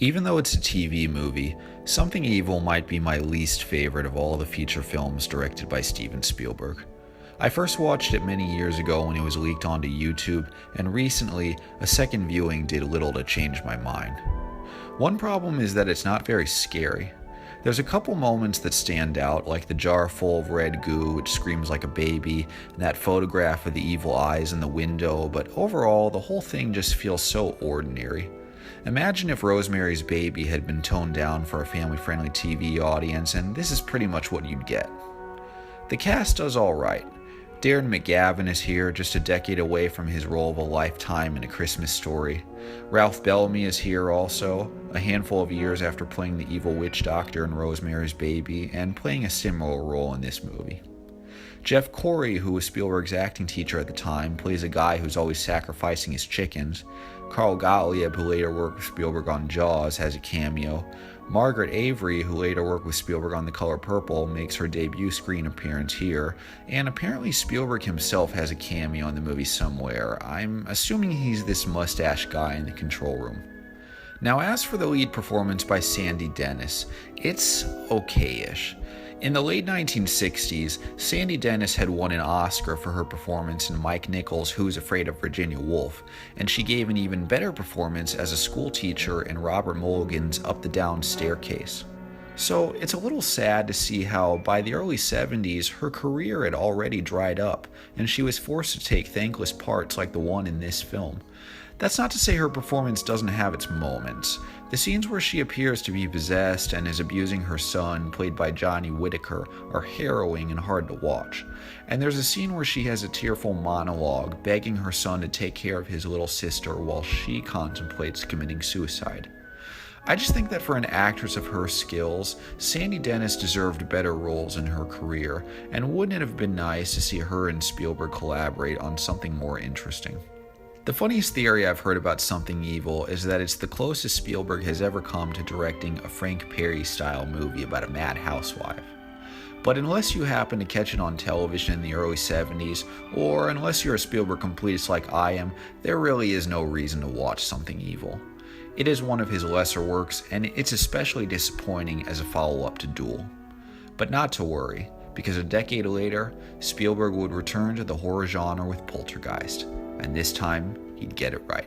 Even though it's a TV movie, Something Evil might be my least favorite of all the feature films directed by Steven Spielberg. I first watched it many years ago when it was leaked onto YouTube, and recently, a second viewing did little to change my mind. One problem is that it's not very scary. There's a couple moments that stand out, like the jar full of red goo which screams like a baby, and that photograph of the evil eyes in the window, but overall, the whole thing just feels so ordinary. Imagine if Rosemary's Baby had been toned down for a family-friendly TV audience, and this is pretty much what you'd get. The cast does alright. Darren McGavin is here, just a decade away from his role of a lifetime in A Christmas Story. Ralph Bellamy is here also, a handful of years after playing the evil witch doctor in Rosemary's Baby, and playing a similar role in this movie. Jeff Corey, who was Spielberg's acting teacher at the time, plays a guy who's always sacrificing his chickens. Carl Gottlieb, who later worked with Spielberg on Jaws, has a cameo. Margaret Avery, who later worked with Spielberg on The Color Purple, makes her debut screen appearance here, and apparently Spielberg himself has a cameo in the movie somewhere. I'm assuming he's this mustache guy in the control room. Now, as for the lead performance by Sandy Dennis, it's okay-ish. In the late 1960s, Sandy Dennis had won an Oscar for her performance in Mike Nichols' Who's Afraid of Virginia Woolf, and she gave an even better performance as a school teacher in Robert Mulligan's Up the Down Staircase. So it's a little sad to see how, by the early 70s, her career had already dried up, and she was forced to take thankless parts like the one in this film. That's not to say her performance doesn't have its moments. The scenes where she appears to be possessed and is abusing her son, played by Johnny Whitaker, are harrowing and hard to watch. And there's a scene where she has a tearful monologue begging her son to take care of his little sister while she contemplates committing suicide. I just think that for an actress of her skills, Sandy Dennis deserved better roles in her career, and wouldn't it have been nice to see her and Spielberg collaborate on something more interesting? The funniest theory I've heard about Something Evil is that it's the closest Spielberg has ever come to directing a Frank Perry-style movie about a mad housewife. But unless you happen to catch it on television in the early 70s, or unless you're a Spielberg completist like I am, there really is no reason to watch Something Evil. It is one of his lesser works, and it's especially disappointing as a follow-up to Duel. But not to worry, because a decade later, Spielberg would return to the horror genre with Poltergeist. And this time, he'd get it right.